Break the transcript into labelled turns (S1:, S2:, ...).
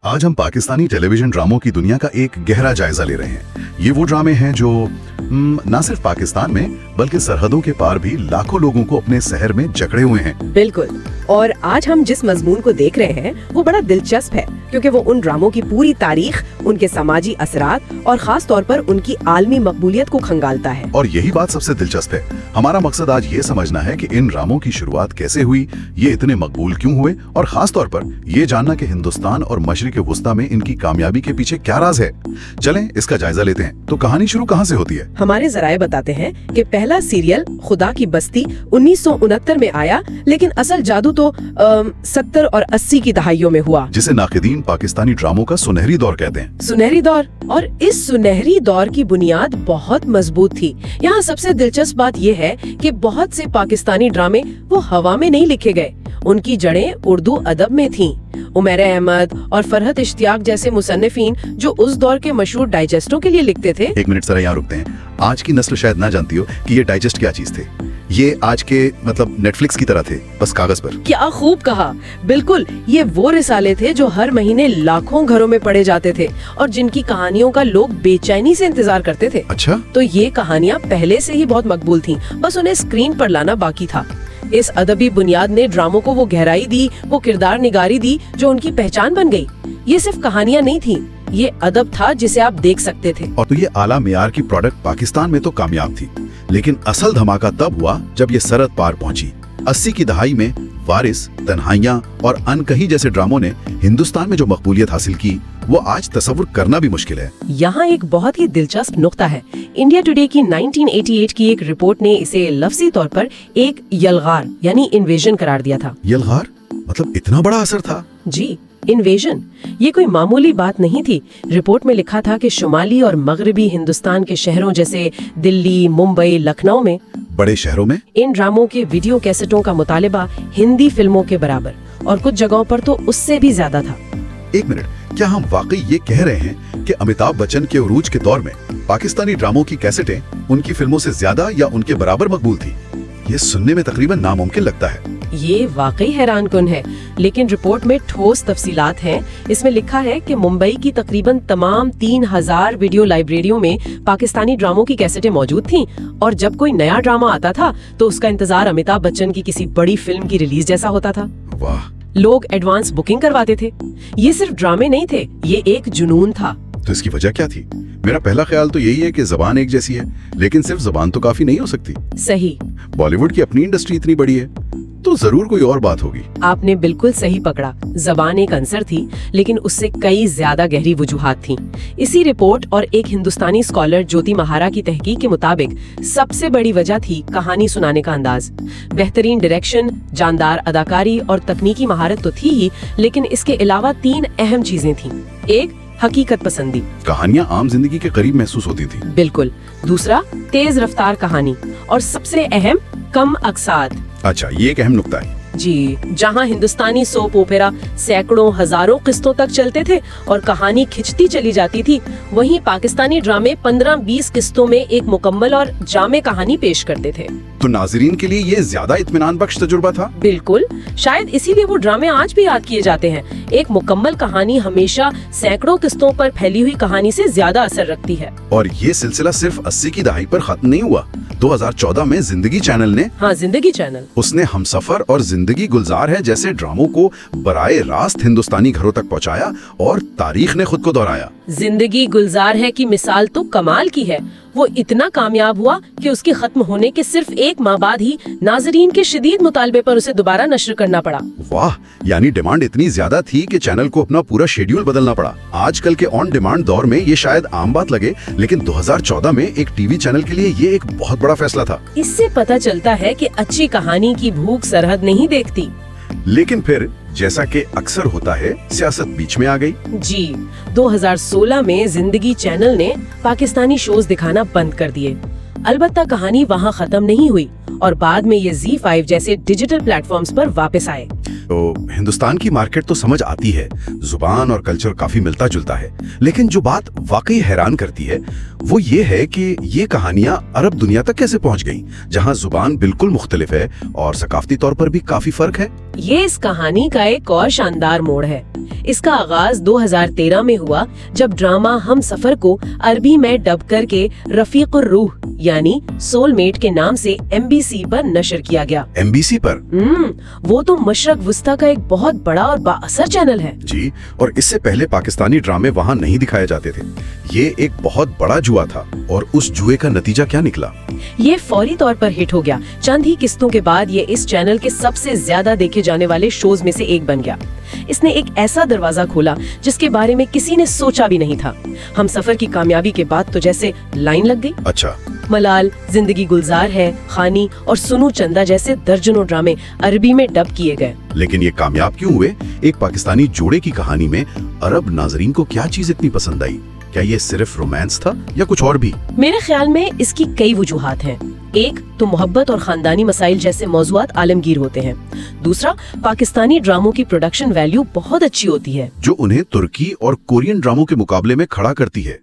S1: आज हम पाकिस्तानी टेलीविजन ड्रामों की दुनिया का एक गहरा जायजा ले रहे हैं। ये वो ड्रामे हैं जो न सिर्फ पाकिस्तान में बल्कि सरहदों के पार भी लाखों लोगों को अपने शहर में जकड़े हुए हैं।
S2: बिल्कुल। और आज हम जिस मजमून को देख रहे हैं वो बड़ा दिलचस्प है, क्योंकि वो उन ड्रामों की पूरी तारीख, उनके समाजी असरात और खास तौर पर उनकी आलमी मकबूलियत को खंगालता है।
S1: और यही बात सबसे दिलचस्प है। हमारा मकसद आज ये समझना है कि इन ड्रामों की शुरुआत कैसे हुई, ये इतने मकबूल क्यों हुए, और खास तौर पर ये जानना कि हिंदुस्तान और मशरिक वुस्ता में इनकी कामयाबी के पीछे क्या राज है। चलें इसका जायजा लेते हैं। तो कहानी शुरू कहाँ से होती है?
S2: हमारे जराए बताते हैं कि पहला सीरियल खुदा की बस्ती 1969 में आया, लेकिन असल जादू तो 70 और 80 की दहाइयों में हुआ,
S1: जिसे नाक़िदीन पाकिस्तानी ड्रामों का सुनहरी दौर कहते हैं।
S2: सुनहरी दौर। और इस सुनहरी दौर की बुनियाद बहुत मजबूत थी। यहाँ सबसे दिलचस्प बात यह है कि बहुत से पाकिस्तानी ड्रामे वो हवा में नहीं लिखे गए, उनकी जड़ें उर्दू अदब में थीं। उमैर अहमद और फरहत इश्तियाक जैसे मुसन्निफीन जो उस दौर के मशहूर डाइजेस्टों के लिए लिखते थे।
S1: एक मिनट जरा यहाँ रुकते हैं। आज की नस्ल शायद ना जानती हो कि ये डाइजेस्ट क्या चीज थे। ये आज के नेटफ्लिक्स की तरह थे, बस कागज पर।
S2: क्या खूब कहा। बिल्कुल, ये वो रिसाले थे जो हर महीने लाखों घरों में पढ़े जाते थे और जिनकी कहानियों का लोग बेचैनी से इंतजार करते थे।
S1: अच्छा,
S2: तो ये कहानियाँ पहले से ही बहुत मकबूल थीं, बस उन्हें स्क्रीन पर लाना बाकी था। इस अदबी बुनियाद ने ड्रामों को वो गहराई दी, वो किरदार निगारी दी जो उनकी पहचान बन गई। ये सिर्फ कहानियाँ नहीं थी, ये अदब था जिसे आप देख सकते थे।
S1: और तो ये आला मेयार की प्रोडक्ट पाकिस्तान में तो कामयाब थी, लेकिन असल धमाका तब हुआ जब ये सरहद पार पहुंची। 80 की दहाई में वारिस, तन्हाइयां और अनकही जैसे ड्रामों ने हिंदुस्तान में जो मकबूलियत हासिल की, वो आज तस्वुर करना भी मुश्किल है।
S2: यहाँ एक बहुत ही दिलचस्प नुक्ता है। इंडिया टुडे की 1988 की एक रिपोर्ट ने इसे लफ्जी तौर पर एक यलगार यानी इन्वेजन करार दिया था।
S1: यलगार मतलब इतना बड़ा असर था?
S2: जी, इन्वेजन। ये कोई मामूली बात नहीं थी। रिपोर्ट में लिखा था कि शुमाली और मगरबी हिंदुस्तान के शहरों जैसे दिल्ली, मुंबई, लखनऊ में,
S1: बड़े शहरों में
S2: इन ड्रामों के वीडियो कैसेटों का मुतालिबा हिंदी फिल्मों के बराबर और कुछ जगहों पर तो उससे भी ज्यादा था।
S1: एक मिनट, क्या हम वाकई ये कह रहे हैं कि अमिताभ बच्चन के उरूज के दौर में पाकिस्तानी ड्रामों की कैसेटें उनकी फिल्मों से ज्यादा या उनके बराबर मकबूल थी? ये सुनने में तकरीबन नामुमकिन लगता है।
S2: ये वाकई हैरान कुन है, लेकिन रिपोर्ट में ठोस तफसीलात हैं। इसमें लिखा है कि मुंबई की तकरीबन तमाम 3000 वीडियो लाइब्रेरियों में पाकिस्तानी ड्रामों की कैसेटें मौजूद थीं, और जब कोई नया ड्रामा आता था तो उसका इंतजार अमिताभ बच्चन की किसी बड़ी फिल्म की रिलीज जैसा होता था।
S1: वाह!
S2: लोग एडवांस बुकिंग करवाते थे। ये सिर्फ ड्रामे नहीं थे, ये एक जुनून था।
S1: तो इसकी वजह क्या थी? मेरा पहला ख्याल तो यही है कि जबान एक जैसी है, लेकिन सिर्फ जबान तो काफी नहीं हो सकती।
S2: सही।
S1: बॉलीवुड की अपनी इंडस्ट्री इतनी बड़ी है तो जरूर कोई और बात होगी।
S2: आपने बिल्कुल सही पकड़ा। जबान एक अंसर थी, लेकिन उससे कई ज्यादा गहरी वजूहात थीं। इसी रिपोर्ट और एक हिंदुस्तानी स्कॉलर ज्योति महारा की तहकीक के मुताबिक सबसे बड़ी वजह थी कहानी सुनाने का अंदाज। बेहतरीन डायरेक्शन, जानदार अदाकारी और तकनीकी महारत तो थी ही, लेकिन इसके अलावा 3 अहम चीजें थीं। एक, हकीकत पसंदी।
S1: कहानियां आम जिंदगी के करीब महसूस होती थी।
S2: बिल्कुल। दूसरा, तेज रफ्तार कहानी, और सबसे अहम, कम अक्सात।
S1: अच्छा, ये एक अहम नुक्ता है।
S2: जी, जहाँ हिंदुस्तानी सोप ओपेरा सैकड़ों हजारों किस्तों तक चलते थे और कहानी खिंचती चली जाती थी, वहीं पाकिस्तानी ड्रामे 15-20 किस्तों में एक मुकम्मल और जामे कहानी पेश करते थे।
S1: तो नाजरीन के लिए ये ज्यादा इत्मीनान बख्श तजुर्बा था।
S2: बिल्कुल, शायद इसीलिए वो ड्रामे आज भी याद किए जाते हैं। एक मुकम्मल कहानी हमेशा सैकड़ों किस्तों पर फैली हुई कहानी से ज्यादा असर रखती है।
S1: और ये सिलसिला सिर्फ 80 की दहाई पर खत्म नहीं हुआ। 2014 में जिंदगी चैनल ने,
S2: हाँ, जिंदगी चैनल,
S1: उसने हमसफर और जिंदगी गुलजार है जैसे ड्रामों को बराए रास्त हिंदुस्तानी घरों तक पहुंचाया और तारीख ने खुद को दोहराया।
S2: जिंदगी गुलजार है की मिसाल तो कमाल की है। वो इतना कामयाब हुआ कि उसके खत्म होने के सिर्फ 1 माह बाद ही नाजरीन के शदीद मुतालबे पर उसे दोबारा नश्र करना पड़ा।
S1: वाह! यानी डिमांड इतनी ज्यादा थी कि चैनल को अपना पूरा शेड्यूल बदलना पड़ा। आजकल के ऑन डिमांड दौर में ये शायद आम बात लगे, लेकिन 2014 में एक टीवी चैनल के लिए ये एक बहुत बड़ा फैसला था।
S2: इससे पता चलता है कि अच्छी कहानी की भूख सरहद नहीं देखती।
S1: लेकिन फिर जैसा कि अक्सर होता है, सियासत बीच में आ गई।
S2: जी, 2016 में जिंदगी चैनल ने पाकिस्तानी शोज दिखाना बंद कर दिए। अलबत्ता कहानी वहाँ खत्म नहीं हुई और बाद में ये ZEE5 जैसे डिजिटल प्लेटफॉर्म्स पर वापस आए।
S1: तो हिंदुस्तान की मार्केट तो समझ आती है, जुबान और कल्चर काफी मिलता जुलता है, लेकिन जो बात वाकई हैरान करती है वो ये है कि ये कहानियां अरब दुनिया तक कैसे पहुंच गई, जहां जुबान बिल्कुल मुख्तलिफ है और सकाफती तौर पर भी काफी फर्क है।
S2: ये इस कहानी का एक और शानदार मोड़ है। इसका आगाज 2013 में हुआ जब ड्रामा हम सफर को अरबी में डब करके रफीकुर रूह यानी सोलमेट के नाम से MBC पर नशर किया गया।
S1: MBC पर?
S2: वो तो मशरक वस्ता का एक बहुत बड़ा और बाअसर चैनल है।
S1: जी, और इससे पहले पाकिस्तानी ड्रामे वहाँ नहीं दिखाए जाते थे। ये एक बहुत बड़ा जुआ था, और उस जुए का नतीजा क्या निकला?
S2: ये फौरी तौर पर हिट हो गया। चंद ही किस्तों के बाद ये इस चैनल के सबसे ज्यादा देखे जाने वाले शोज में से एक बन गया। इसने एक ऐसा दरवाजा खोला जिसके बारे में किसी ने सोचा भी नहीं था। हम सफर की कामयाबी के बाद तो जैसे लाइन लग गई।
S1: अच्छा।
S2: मलाल, जिंदगी गुलजार है, खानी और सुनू चंदा जैसे दर्जनों ड्रामे अरबी में डब किए गए।
S1: लेकिन ये कामयाब क्यों हुए? एक पाकिस्तानी जोड़े की कहानी में अरब नाजरीन को क्या चीज इतनी पसंद आई? क्या ये सिर्फ रोमांस था या कुछ और भी?
S2: मेरे ख्याल में इसकी कई वजूहात हैं। एक तो मोहब्बत और खानदानी मसाइल जैसे मौजुआत आलमगीर होते हैं। दूसरा, पाकिस्तानी ड्रामों की प्रोडक्शन वैल्यू बहुत अच्छी होती है,
S1: जो उन्हें तुर्की और कोरियन ड्रामों के मुकाबले में खड़ा करती है।